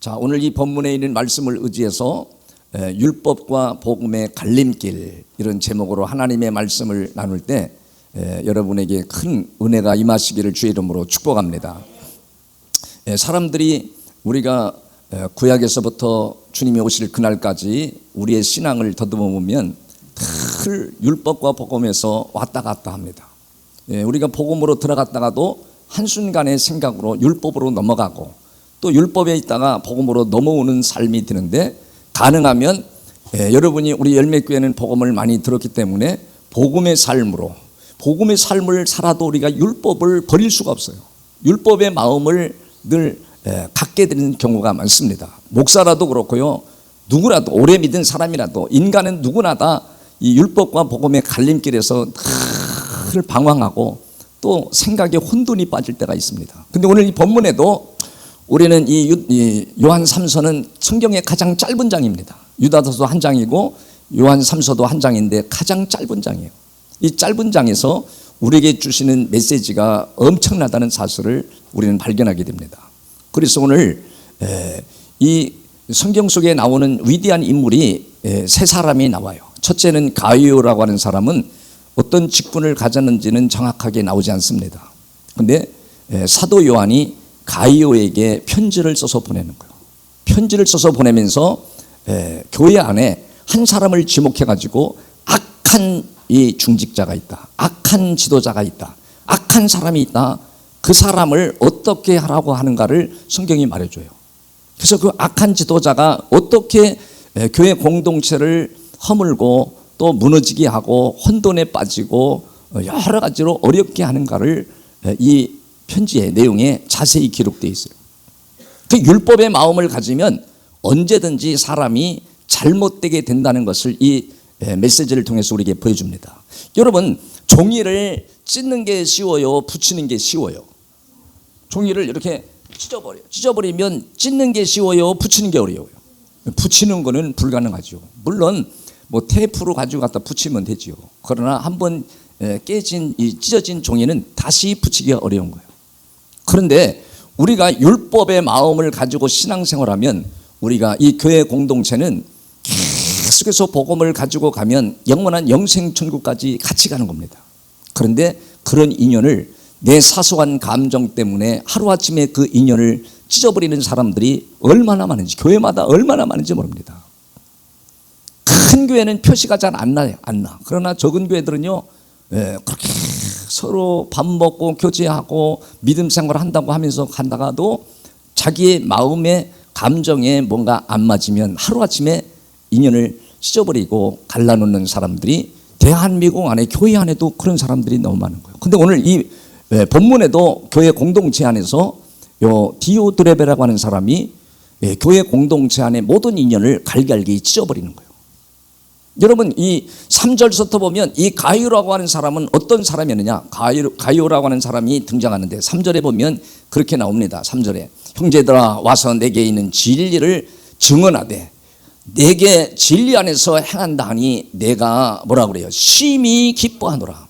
자, 오늘 이 본문에 있는 말씀을 의지해서 율법과 복음의 갈림길, 이런 제목으로 하나님의 말씀을 나눌 때 여러분에게 큰 은혜가 임하시기를 주의 이름으로 축복합니다. 사람들이 우리가 구약에서부터 주님이 오실 그날까지 우리의 신앙을 더듬어 보면 늘 율법과 복음에서 왔다 갔다 합니다. 우리가 복음으로 들어갔다가도 한순간의 생각으로 율법으로 넘어가고, 또 율법에 있다가 복음으로 넘어오는 삶이 되는데, 가능하면 여러분이 우리 열매교회는 복음을 많이 들었기 때문에 복음의 삶으로, 복음의 삶을 살아도 우리가 율법을 버릴 수가 없어요. 율법의 마음을 늘 갖게 되는 경우가 많습니다. 목사라도 그렇고요, 누구라도, 오래 믿은 사람이라도, 인간은 누구나 다 이 율법과 복음의 갈림길에서 늘 방황하고 또 생각에 혼돈이 빠질 때가 있습니다. 근데 오늘 이 본문에도 우리는 이 요한 3서는 성경의 가장 짧은 장입니다. 유다서도 한 장이고 요한 3서도 한 장인데 가장 짧은 장이에요. 이 짧은 장에서 우리에게 주시는 메시지가 엄청나다는 사실을 우리는 발견하게 됩니다. 그래서 오늘 이 성경 속에 나오는 위대한 인물이 세 사람이 나와요. 첫째는 가이오라고 하는 사람은 어떤 직분을 가졌는지는 정확하게 나오지 않습니다. 그런데 사도 요한이 가이오에게 편지를 써서 보내는 거예요. 편지를 써서 보내면서 교회 안에 한 사람을 지목해 가지고 악한 이 중직자가 있다, 악한 지도자가 있다, 악한 사람이 있다, 그 사람을 어떻게 하라고 하는가를 성경이 말해줘요. 그래서 그 악한 지도자가 어떻게 교회 공동체를 허물고 또 무너지게 하고 혼돈에 빠지고 여러 가지로 어렵게 하는가를 이 편지의 내용에 자세히 기록되어 있어요. 그 율법의 마음을 가지면 언제든지 사람이 잘못되게 된다는 것을 이 메시지를 통해서 우리에게 보여줍니다. 여러분, 종이를 찢는 게 쉬워요, 붙이는 게 쉬워요? 종이를 이렇게 찢어버려요. 찢어버리면 찢는 게 쉬워요, 붙이는 게 어려워요? 붙이는 거는 불가능하죠. 물론 뭐 테이프로 가지고 갖다 붙이면 되지요. 그러나 한번 깨진 이 찢어진 종이는 다시 붙이기가 어려운 거예요. 그런데 우리가 율법의 마음을 가지고 신앙생활하면 우리가 이 교회 공동체는 계속해서 복음을 가지고 가면 영원한 영생천국까지 같이 가는 겁니다. 그런데 그런 인연을 내 사소한 감정 때문에 하루아침에 그 인연을 찢어버리는 사람들이 얼마나 많은지, 교회마다 얼마나 많은지 모릅니다. 큰 교회는 표시가 잘 안 나요. 안 나. 그러나 적은 교회들은요, 그렇게 서로 밥 먹고 교제하고 믿음 생활을 한다고 하면서 간다가도 자기의 마음의 감정에 뭔가 안 맞으면 하루아침에 인연을 찢어버리고 갈라놓는 사람들이 대한민국 안에, 교회 안에도 그런 사람들이 너무 많은 거예요. 근데 오늘 이 본문에도 교회 공동체 안에서 요 디오드레베라고 하는 사람이 교회 공동체 안에 모든 인연을 갈갈기 찢어버리는 거예요. 여러분, 이 3절부터 보면 이 가이오라고 하는 사람은 어떤 사람이었느냐? 가이오라고 하는 사람이 등장하는데 3절에 보면 그렇게 나옵니다. 3절에 형제들아, 와서 내게 있는 진리를 증언하되 내게 진리 안에서 행한다 하니 내가 뭐라 그래요? 심히 기뻐하노라.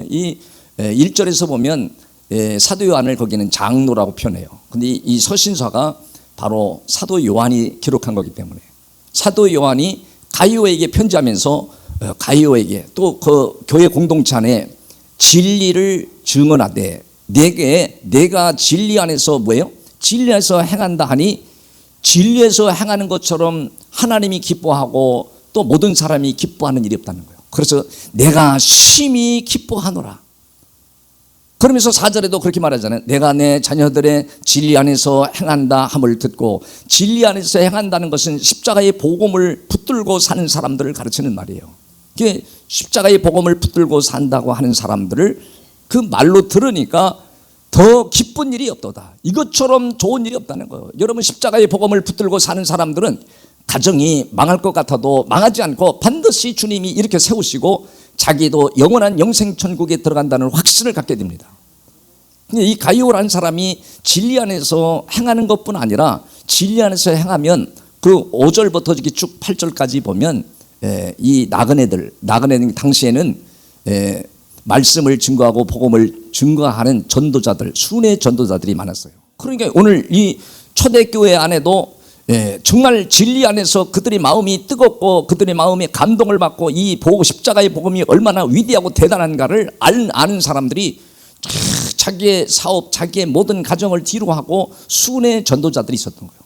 이 1절에서 보면 사도 요한을 거기는 장로라고 표현해요. 근데 이 서신서가 바로 사도 요한이 기록한 거기 때문에 사도 요한이 가이오에게 편지하면서 가이오에게 또 그 교회 공동체 안에 진리를 증언하되 내가 진리 안에서 뭐예요? 진리 안에서 행한다 하니 진리에서 행하는 것처럼 하나님이 기뻐하고 또 모든 사람이 기뻐하는 일이 없다는 거예요. 그래서 내가 심히 기뻐하노라. 그러면서 4절에도 그렇게 말하잖아요. 내가 내 자녀들의 진리 안에서 행한다 함을 듣고, 진리 안에서 행한다는 것은 십자가의 복음을 붙들고 사는 사람들을 가르치는 말이에요. 이게 십자가의 복음을 붙들고 산다고 하는 사람들을 그 말로 들으니까 더 기쁜 일이 없도다. 이것처럼 좋은 일이 없다는 거예요. 여러분, 십자가의 복음을 붙들고 사는 사람들은 가정이 망할 것 같아도 망하지 않고 반드시 주님이 이렇게 세우시고 자기도 영원한 영생천국에 들어간다는 확신을 갖게 됩니다. 이 가이오라는 사람이 진리 안에서 행하는 것뿐 아니라 진리 안에서 행하면 그 5절부터 쭉 8절까지 보면 이 나그네들 당시에는 말씀을 증거하고 복음을 증거하는 전도자들, 순회 전도자들이 많았어요. 그러니까 오늘 이 초대교회 안에도 정말 진리 안에서 그들의 마음이 뜨겁고 그들의 마음에 감동을 받고 이 십자가의 복음이 얼마나 위대하고 대단한가를 아는 사람들이 자기의 사업, 자기의 모든 가정을 뒤로 하고 순회 전도자들이 있었던 거예요.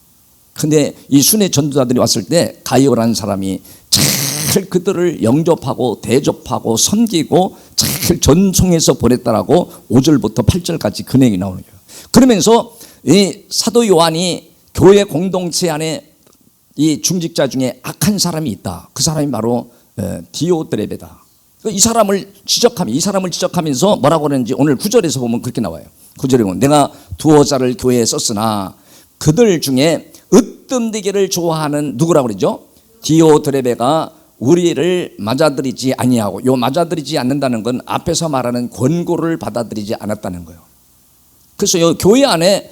근데 이 순회 전도자들이 왔을 때 가이오라는 사람이 잘 그들을 영접하고 대접하고 섬기고 잘 전송해서 보냈다라고 5절부터 8절까지 근행이 나오는 거예요. 그러면서 이 사도 요한이 교회 공동체 안에 이 중직자 중에 악한 사람이 있다. 그 사람이 바로 디오드레베다. 이 사람을 지적하면서 뭐라고 하는지 오늘 9절에서 보면 그렇게 나와요. 9절에 보면 내가 두어 자를 교회에 썼으나 그들 중에 으뜸되기를 좋아하는 누구라고 그러죠? 디오드레베가 우리를 맞아들이지 아니하고, 요 맞아들이지 않는다는 건 앞에서 말하는 권고를 받아들이지 않았다는 거예요. 그래서 요 교회 안에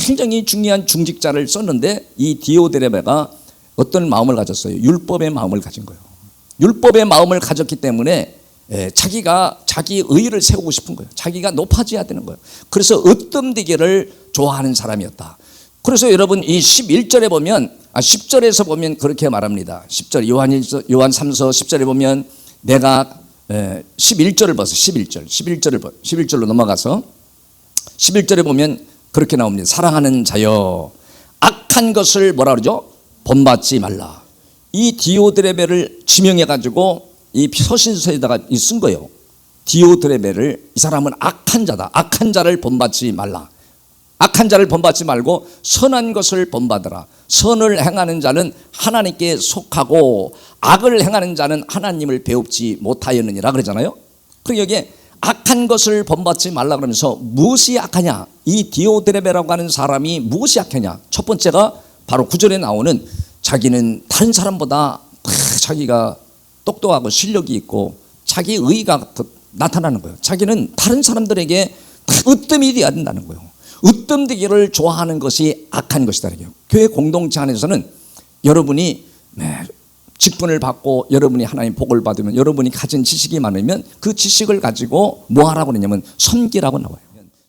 굉장히 중요한 중직자를 썼는데 이 디오드레베가 어떤 마음을 가졌어요? 율법의 마음을 가진 거예요. 율법의 마음을 가졌기 때문에 자기가 자기 의의를 세우고 싶은 거예요. 자기가 높아져야 되는 거예요. 그래서 으뜸되기를 좋아하는 사람이었다. 그래서 여러분 이 11절에 보면 10절에서 보면 그렇게 말합니다. 10절 요한 3서 10절에 보면 내가 11절을 봐서 11절로 넘어가서 11절에 보면 그렇게 나옵니다. 사랑하는 자여 악한 것을 뭐라 그러죠? 본받지 말라. 이 디오드레베를 지명해 가지고 이 서신서에다가 쓴 거예요. 디오드레베를, 이 사람은 악한 자다. 악한 자를 본받지 말라. 악한 자를 본받지 말고 선한 것을 본받으라. 선을 행하는 자는 하나님께 속하고 악을 행하는 자는 하나님을 배웁지 못하였느니라 그러잖아요. 그리고 여기에 악한 것을 본받지 말라 그러면서 무엇이 악하냐? 이 디오드레베라고 하는 사람이 무엇이 악하냐? 첫 번째가 바로 9절에 나오는 자기는 다른 사람보다 자기가 똑똑하고 실력이 있고 자기 의의가 나타나는 거예요. 자기는 다른 사람들에게 으뜸이 되어야 된다는 거예요. 으뜸되기를 좋아하는 것이 악한 것이다. 교회 공동체 안에서는 여러분이 직분을 받고 여러분이 하나님 복을 받으면 여러분이 가진 지식이 많으면 그 지식을 가지고 뭐 하라고 그러냐면 섬기라고 나와요.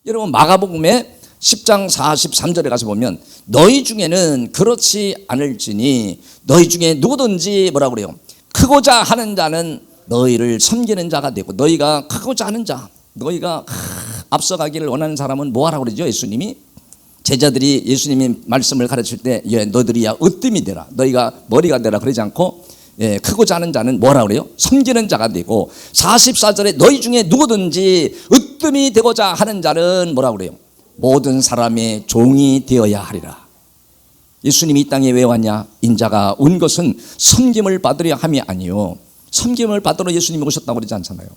여러분 마가복음에 10장 43절에 가서 보면 너희 중에는 그렇지 않을지니 너희 중에 누구든지 뭐라고 그래요? 크고자 하는 자는 너희를 섬기는 자가 되고, 너희가 크고자 하는 자, 너희가 앞서가기를 원하는 사람은 뭐 하라고 그러죠? 예수님이 제자들이 예수님이 말씀을 가르칠 때 너희들이야 으뜸이 되라, 너희가 머리가 되라 그러지 않고 크고자 하는 자는 뭐라 그래요? 섬기는 자가 되고, 44절에 너희 중에 누구든지 으뜸이 되고자 하는 자는 뭐라 그래요? 모든 사람의 종이 되어야 하리라. 예수님이 이 땅에 왜 왔냐? 인자가 온 것은 섬김을 받으려 함이 아니요 섬김을 받으러 예수님이 오셨다고 그러지 않잖아요.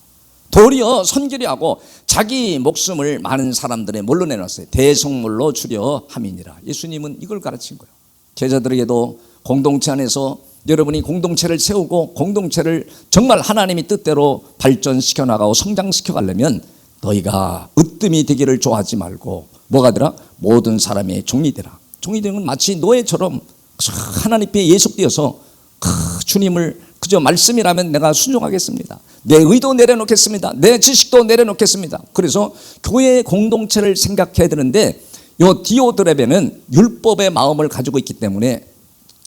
도리어 섬기려 하고 자기 목숨을 많은 사람들의 뭘로 내놨어요? 대속물로 주려 함이니라. 예수님은 이걸 가르친 거예요. 제자들에게도 공동체 안에서 여러분이 공동체를 세우고 공동체를 정말 하나님의 뜻대로 발전시켜 나가고 성장시켜 가려면 너희가 으뜸이 되기를 좋아하지 말고 뭐가 되라? 모든 사람의 종이 되라. 종이 되는 건 마치 노예처럼 하나님께 예속되어서 주님을 그저 말씀이라면 내가 순종하겠습니다. 내 의도 내려놓겠습니다. 내 지식도 내려놓겠습니다. 그래서 교회 공동체를 생각해야 되는데 요 디오드레베는 율법의 마음을 가지고 있기 때문에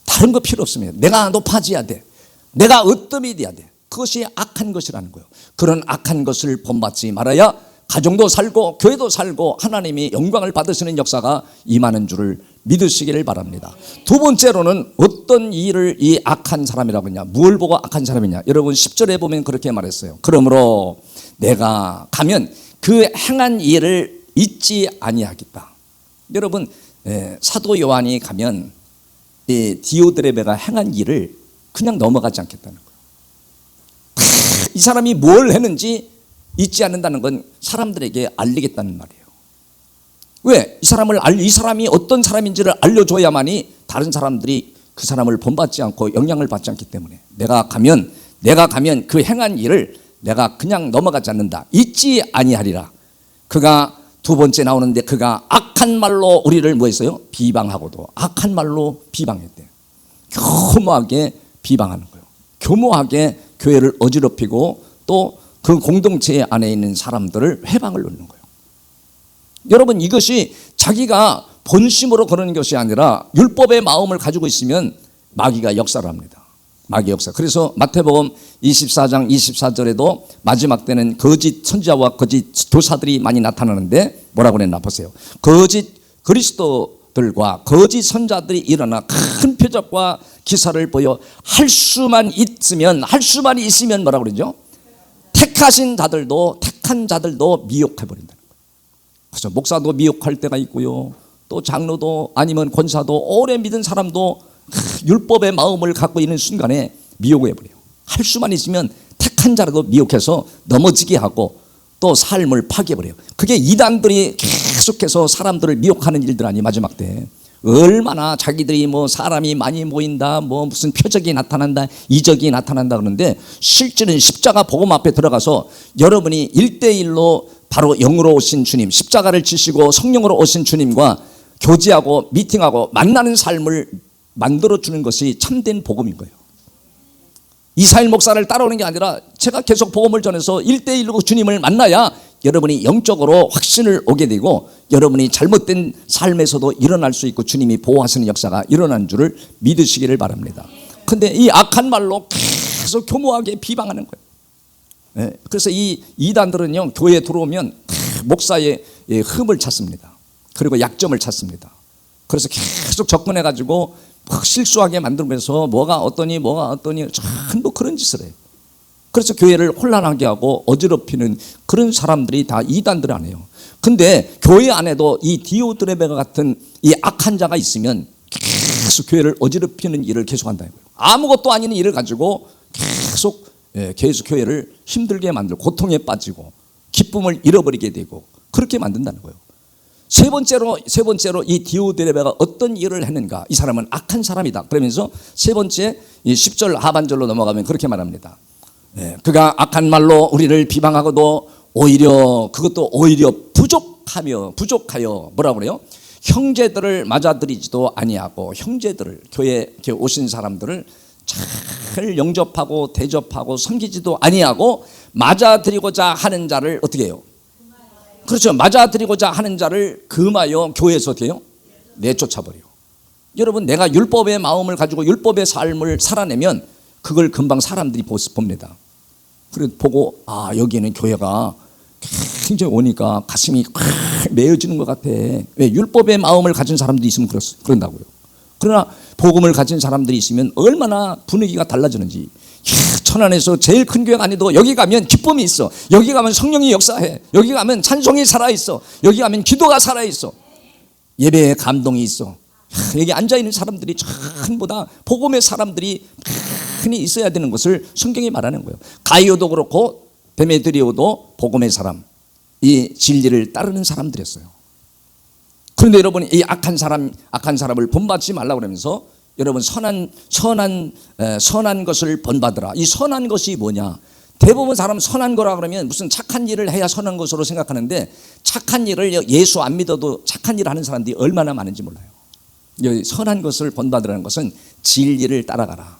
다른 거 필요 없습니다. 내가 높아져야 돼. 내가 으뜸이 돼야 돼. 그것이 악한 것이라는 거예요. 그런 악한 것을 본받지 말아야 가정도 살고 교회도 살고 하나님이 영광을 받으시는 역사가 임하는 줄을 믿으시기를 바랍니다. 두 번째로는 어떤 일을 이 악한 사람이라고 했냐? 무엇을 보고 악한 사람이냐? 여러분 10절에 보면 그렇게 말했어요. 그러므로 내가 가면 그 행한 일을 잊지 아니하겠다. 여러분 사도 요한이 가면 디오드레베가 행한 일을 그냥 넘어가지 않겠다는 거예요. 이 사람이 뭘 했는지 잊지 않는다는 건 사람들에게 알리겠다는 말이에요. 왜? 이 사람이 어떤 사람인지를 알려줘야만이 다른 사람들이 그 사람을 본받지 않고 영향을 받지 않기 때문에 내가 가면 그 행한 일을 내가 그냥 넘어가지 않는다. 잊지 아니하리라. 그가 두 번째 나오는데 그가 악한 말로 우리를 뭐 했어요? 비방하고도 악한 말로 비방했대. 교모하게 비방하는 거예요. 교모하게 교회를 어지럽히고 또 그 공동체 안에 있는 사람들을 회방을 놓는 거예요. 여러분 이것이 자기가 본심으로 그러는 것이 아니라 율법의 마음을 가지고 있으면 마귀가 역사를 합니다. 마귀 역사. 그래서 마태복음 24장 24절에도 마지막 때는 거짓 선지자와 거짓 교사들이 많이 나타나는데 뭐라고 그랬나 보세요. 거짓 그리스도들과 거짓 선자들이 일어나 큰 표적과 기사를 보여 할 수만 있으면 뭐라고 그러죠? 택한 자들도 미혹해 버린다는 거예요. 그래서 목사도 미혹할 때가 있고요. 또 장로도 아니면 권사도 오래 믿은 사람도 율법의 마음을 갖고 있는 순간에 미혹해 버려요. 할 수만 있으면 택한 자라도 미혹해서 넘어지게 하고 또 삶을 파괴해 버려요. 그게 이단들이 계속해서 사람들을 미혹하는 일들 아니 마지막 때. 얼마나 자기들이 뭐 사람이 많이 모인다, 뭐 무슨 표적이 나타난다, 이적이 나타난다 그러는데 실제는 십자가 복음 앞에 들어가서 여러분이 1대1로 바로 영으로 오신 주님, 십자가를 지시고 성령으로 오신 주님과 교제하고 미팅하고 만나는 삶을 만들어주는 것이 참된 복음인 거예요. 이사일 목사를 따라오는 게 아니라 제가 계속 복음을 전해서 1대1로 주님을 만나야 여러분이 영적으로 확신을 오게 되고 여러분이 잘못된 삶에서도 일어날 수 있고 주님이 보호하시는 역사가 일어난 줄을 믿으시기를 바랍니다. 근데 이 악한 말로 계속 교모하게 비방하는 거예요. 그래서 이 이단들은요, 교회에 들어오면 목사의 흠을 찾습니다. 그리고 약점을 찾습니다. 그래서 계속 접근해 가지고 실수하게 만들면서 뭐가 어떠니 전부 그런 짓을 해요. 그래서 교회를 혼란하게 하고 어지럽히는 그런 사람들이 다 이단들 아니에요. 근데 교회 안에도 이 디오드레베가 같은 이 악한 자가 있으면 계속 교회를 어지럽히는 일을 계속한다는 거예요. 아무것도 아닌 일을 가지고 계속 교회를 힘들게 만들고 고통에 빠지고 기쁨을 잃어버리게 되고 그렇게 만든다는 거예요. 세 번째로 이 디오드레베가 어떤 일을 했는가? 이 사람은 악한 사람이다. 그러면서 세 번째 이 10절 하반절로 넘어가면 그렇게 말합니다. 그가 악한 말로 우리를 비방하고도 그것도 오히려 부족하여 뭐라고 그래요? 형제들을 맞아들이지도 아니하고 형제들을 교회에 오신 사람들을 잘 영접하고 대접하고 섬기지도 아니하고 맞아들이고자 하는 자를 어떻게 해요? 그렇죠. 맞아들이고자 하는 자를 금하여 교회에서 어떻게 해요? 내쫓아버려요. 여러분, 내가 율법의 마음을 가지고 율법의 삶을 살아내면 그걸 금방 사람들이 봅니다. 그래서 보고 여기는 교회가 굉장히 오니까 가슴이 꽉 메어지는 것 같아. 왜? 율법의 마음을 가진 사람들이 있으면 그런다고요. 그러나 복음을 가진 사람들이 있으면 얼마나 분위기가 달라지는지. 천안에서 제일 큰 교회가 아니도 여기 가면 기쁨이 있어. 여기 가면 성령이 역사해. 여기 가면 찬송이 살아있어. 여기 가면 기도가 살아있어. 예배에 감동이 있어. 여기 앉아있는 사람들이 전부 다 복음의 사람들이 많이 있어야 되는 것을 성경이 말하는 거예요. 가이오도 그렇고 데메드리오도 복음의 사람, 이 진리를 따르는 사람들이었어요. 그런데 여러분, 이 악한 사람을 본받지 말라고 그러면서 여러분 선한 것을 본받으라. 이 선한 것이 뭐냐? 대부분 사람은 선한 거라 그러면 무슨 착한 일을 해야 선한 것으로 생각하는데 착한 일을 예수 안 믿어도 착한 일을 하는 사람들이 얼마나 많은지 몰라요. 선한 것을 본받으라는 것은 진리를 따라가라.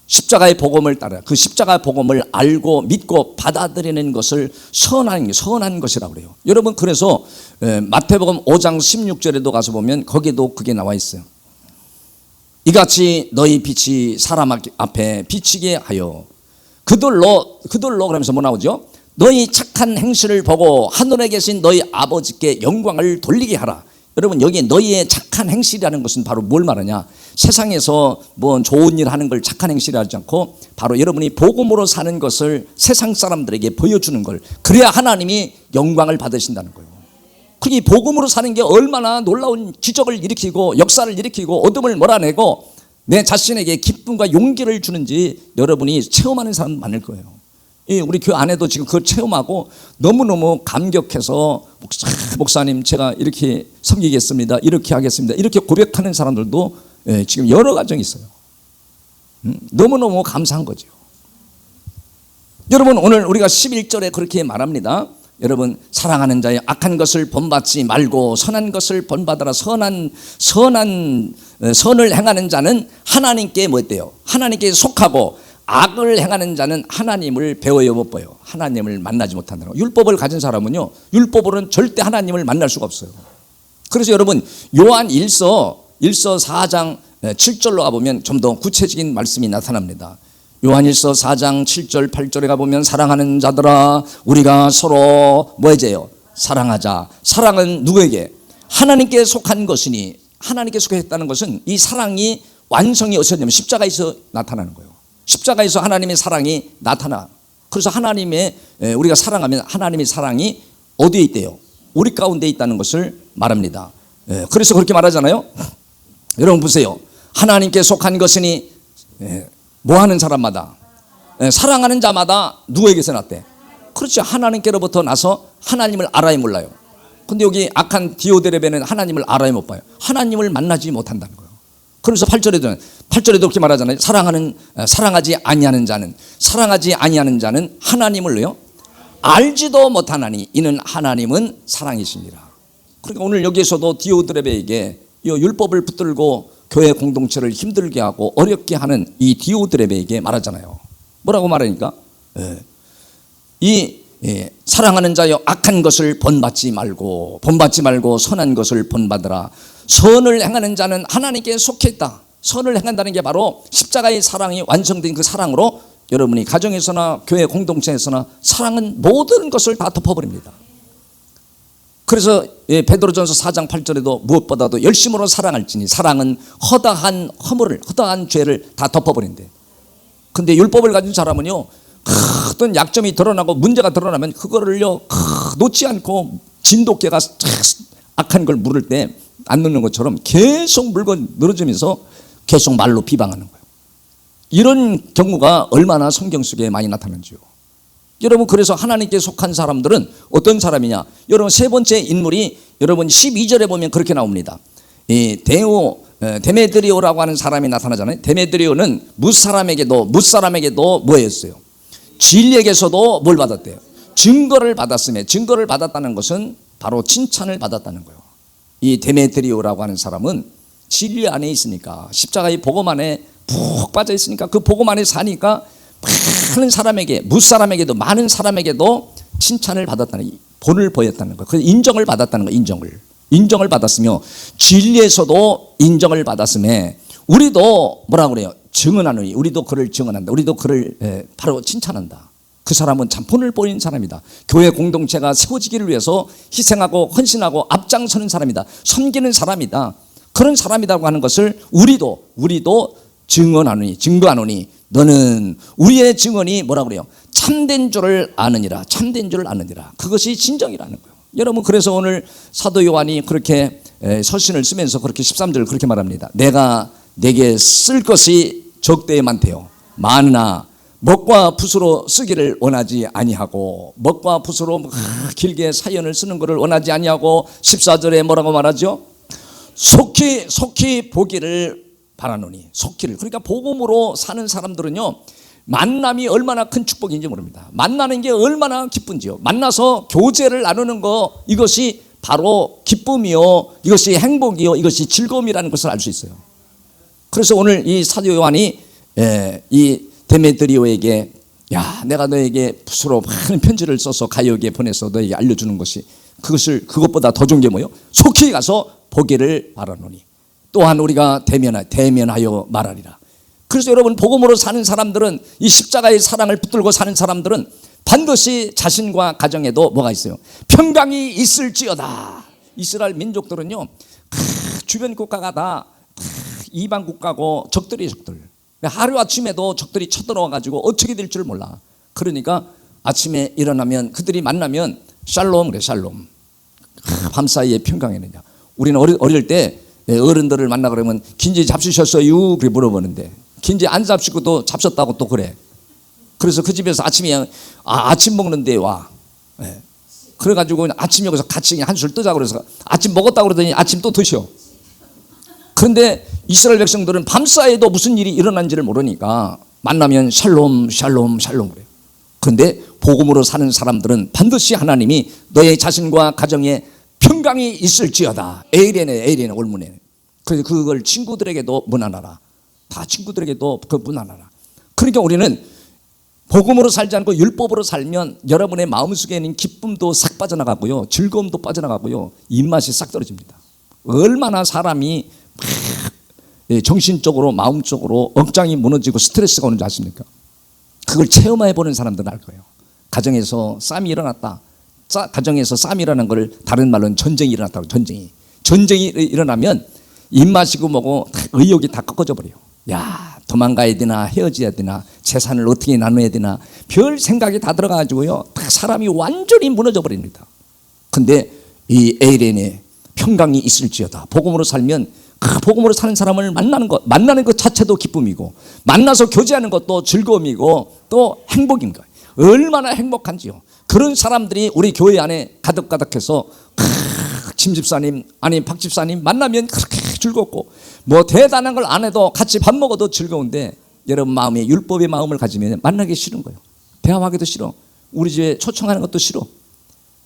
십자가의 복음을 따라 그 십자가의 복음을 알고 믿고 받아들이는 것을 선한 것이라고 그래요. 여러분, 그래서 마태복음 5장 16절에도 가서 보면 거기도 그게 나와 있어요. 이같이 너희 빛이 사람 앞에 비치게 하여 그들로 그러면서 뭐 나오죠? 너희 착한 행실을 보고 하늘에 계신 너희 아버지께 영광을 돌리게 하라. 여러분, 여기 너희의 착한 행실이라는 것은 바로 뭘 말하냐? 세상에서 뭐 좋은 일 하는 걸 착한 행실이라지 않고 바로 여러분이 복음으로 사는 것을 세상 사람들에게 보여주는 걸, 그래야 하나님이 영광을 받으신다는 거예요. 그게 복음으로 사는 게 얼마나 놀라운 기적을 일으키고 역사를 일으키고 어둠을 몰아내고 내 자신에게 기쁨과 용기를 주는지 여러분이 체험하는 사람 많을 거예요. 우리 교회 안에도 지금 그걸 체험하고 너무너무 감격해서 목사님 제가 이렇게 섬기겠습니다, 이렇게 하겠습니다, 이렇게 고백하는 사람들도 지금 여러 가정이 있어요. 너무너무 감사한 거죠. 여러분, 오늘 우리가 11절에 그렇게 말합니다. 여러분, 사랑하는 자의 악한 것을 본받지 말고 선한 것을 본받아라. 선을 행하는 자는 하나님께 뭐 했대요? 하나님께 속하고 악을 행하는 자는 하나님을 배워요, 못 봐요? 하나님을 만나지 못한다는 거예요. 율법을 가진 사람은요, 율법으로는 절대 하나님을 만날 수가 없어요. 그래서 여러분 요한 1서 4장 7절로 가보면 좀 더 구체적인 말씀이 나타납니다. 요한일서 4장 7절 8절에 가보면 사랑하는 자들아 우리가 서로 뭐 해줘요? 사랑하자. 사랑은 누구에게? 하나님께 속한 것이니, 하나님께 속했다는 것은 이 사랑이 완성이 어디서냐면 십자가에서 나타나는 거예요. 십자가에서 하나님의 사랑이 나타나. 그래서 하나님의 우리가 사랑하면 하나님의 사랑이 어디에 있대요? 우리 가운데 있다는 것을 말합니다. 그래서 그렇게 말하잖아요. 여러분 보세요. 하나님께 속한 것이니 뭐 하는 사람마다 사랑하는 자마다 누구에게서 났대? 그렇죠. 하나님께로부터 나서 하나님을 알아야 몰라요. 근데 여기 악한 디오드레베는 하나님을 알아야 못 봐요. 하나님을 만나지 못한다는 거예요. 그래서 8절에도 그렇게 말하잖아요. 사랑하지 아니하는 자는 하나님을요 알지도 못하나니 이는 하나님은 사랑이십니다. 그러니까 오늘 여기에서도 디오드레베에게 이 율법을 붙들고 교회 공동체를 힘들게 하고 어렵게 하는 이 디오드레베에게 말하잖아요. 뭐라고 말하니까 사랑하는 자여 악한 것을 본받지 말고 선한 것을 본받으라. 선을 행하는 자는 하나님께 속해 있다. 선을 행한다는 게 바로 십자가의 사랑이 완성된 그 사랑으로 여러분이 가정에서나 교회 공동체에서나 사랑은 모든 것을 다 덮어버립니다. 그래서 베드로전서 4장 8절에도 무엇보다도 열심으로 사랑할지니 사랑은 허다한 허물을, 허다한 죄를 다 덮어버린대. 근데 율법을 가진 사람은요 어떤 약점이 드러나고 문제가 드러나면 그거를요 놓지 않고 진돗개가 악한 걸 물을 때 안 넣는 것처럼 계속 물고 늘어지면서 계속 말로 비방하는 거예요. 이런 경우가 얼마나 성경 속에 많이 나타나는지요. 여러분 그래서 하나님께 속한 사람들은 어떤 사람이냐? 여러분 세 번째 인물이 여러분 12절에 보면 그렇게 나옵니다. 데메드리오라고 하는 사람이 나타나잖아요. 데메드리오는 무사람에게도 뭐였어요? 진리에게서도 뭘 받았대요? 증거를 받았음에, 증거를 받았다는 것은 바로 칭찬을 받았다는 거예요. 이 데메드리오라고 하는 사람은 진리 안에 있으니까, 십자가의 복음 안에 푹 빠져 있으니까, 그 복음 안에 사니까 많은 사람에게, 무사람에게도 많은 사람에게도 칭찬을 받았다는, 본을 보였다는 거예요. 그래서 인정을 받았다는 거예요. 인정을 받았으며 진리에서도 인정을 받았음에 우리도 뭐라고 그래요? 증언하느니, 우리도 그를 증언한다. 우리도 그를 바로 칭찬한다. 그 사람은 참 본을 보이는 사람이다. 교회 공동체가 세워지기를 위해서 희생하고 헌신하고 앞장서는 사람이다. 섬기는 사람이다. 그런 사람이라고 하는 것을 우리도 증거하노니 너는 우리의 증언이 뭐라고 그래요? 참된 줄을 아느니라. 그것이 진정이라는 거예요. 여러분 그래서 오늘 사도 요한이 그렇게 서신을 쓰면서 그렇게 13절 그렇게 말합니다. 내가 내게 쓸 것이 적대에 많대요. 많으나 먹과 붓으로 쓰기를 원하지 아니하고, 먹과 붓으로 길게 사연을 쓰는 것을 원하지 아니하고 14절에 뭐라고 말하죠? 속히 보기를 바라노니. 속히를, 그러니까 복음으로 사는 사람들은요 만남이 얼마나 큰 축복인지 모릅니다. 만나는 게 얼마나 기쁜지요. 만나서 교제를 나누는 거, 이것이 바로 기쁨이요, 이것이 행복이요, 이것이 즐거움이라는 것을 알 수 있어요. 그래서 오늘 이 사도 요한이 이 데메드리오에게, 야, 내가 너에게 붓으로 많은 편지를 써서 가요에게 보내서 너에게 알려주는 것이, 그것보다 더 좋은 게 뭐예요? 속히 가서 보기를 바라노니 또한 우리가 대면하여 말하리라. 그래서 여러분 복음으로 사는 사람들은, 이 십자가의 사랑을 붙들고 사는 사람들은 반드시 자신과 가정에도 뭐가 있어요? 평강이 있을지어다. 이스라엘 민족들은요 주변 국가가 다 이방 국가고 적들. 하루아침에도 적들이 쳐들어와가지고 어떻게 될 줄 몰라. 그러니까 아침에 일어나면 그들이 만나면 샬롬 그래, 샬롬. 밤사이에 평강이느냐. 우리는 어릴 때 어른들을 만나 그러면 긴지 잡수셨어요? 그래 물어보는데, 긴지 안 잡수고도 잡섰다고 또 그래. 그래서 그 집에서 아침에 아침 먹는데 와. 그래가지고 아침 여기서 같이 한술 뜨자고 그래서 아침 먹었다고 그러더니 아침 또 드셔. 그런데 이스라엘 백성들은 밤사이에도 무슨 일이 일어난지를 모르니까 만나면 샬롬 그래요. 그런데 복음으로 사는 사람들은 반드시 하나님이 너의 자신과 가정에 평강이 있을지어다. 에이레네 올문에. 그래서 그걸 친구들에게도 문안하라. 다 친구들에게도 그 문안하라. 그러니까 우리는 복음으로 살지 않고 율법으로 살면 여러분의 마음속에 있는 기쁨도 싹 빠져나가고요, 즐거움도 빠져나가고요, 입맛이 싹 떨어집니다. 얼마나 사람이 정신적으로 마음적으로 억장이 무너지고 스트레스가 오는지 아십니까? 그걸 체험해 보는 사람들은 알 거예요. 가정에서 싸움이 일어났다. 가정에서 싸움이 일어난 걸 다른 말로는 전쟁이 일어났다고. 전쟁이 일어나면 입맛이고 뭐고 의욕이 다 꺾어져 버려요. 야, 도망가야 되나 헤어져야 되나 재산을 어떻게 나눠야 되나 별 생각이 다 들어가가지고요, 다 사람이 완전히 무너져 버립니다. 근데 이 에이렌에 평강이 있을지어다. 복음으로 살면 그 복음으로 사는 사람을 만나는 것 자체도 기쁨이고, 만나서 교제하는 것도 즐거움이고 또 행복인 거예요. 얼마나 행복한지요. 그런 사람들이 우리 교회 안에 가득가득해서 심 집사님 아니 박 집사님 만나면 그렇게 즐겁고, 뭐 대단한 걸 안 해도 같이 밥 먹어도 즐거운데, 여러분 마음에 율법의 마음을 가지면 만나기 싫은 거예요. 대화하기도 싫어. 우리 집에 초청하는 것도 싫어.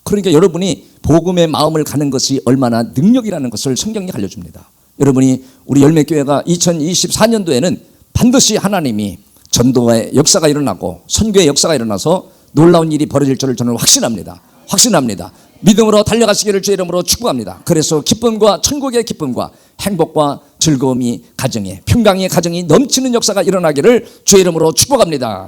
그러니까 여러분이 복음의 마음을 가는 것이 얼마나 능력이라는 것을 성경이 알려줍니다. 여러분이 우리 열매교회가 2024년도에는 반드시 하나님이 전도의 역사가 일어나고 선교의 역사가 일어나서 놀라운 일이 벌어질 줄을 저는 확신합니다. 믿음으로 달려가시기를 주의 이름으로 축복합니다. 그래서 기쁨과 천국의 기쁨과 행복과 즐거움이 가정에, 평강의 가정이 넘치는 역사가 일어나기를 주의 이름으로 축복합니다.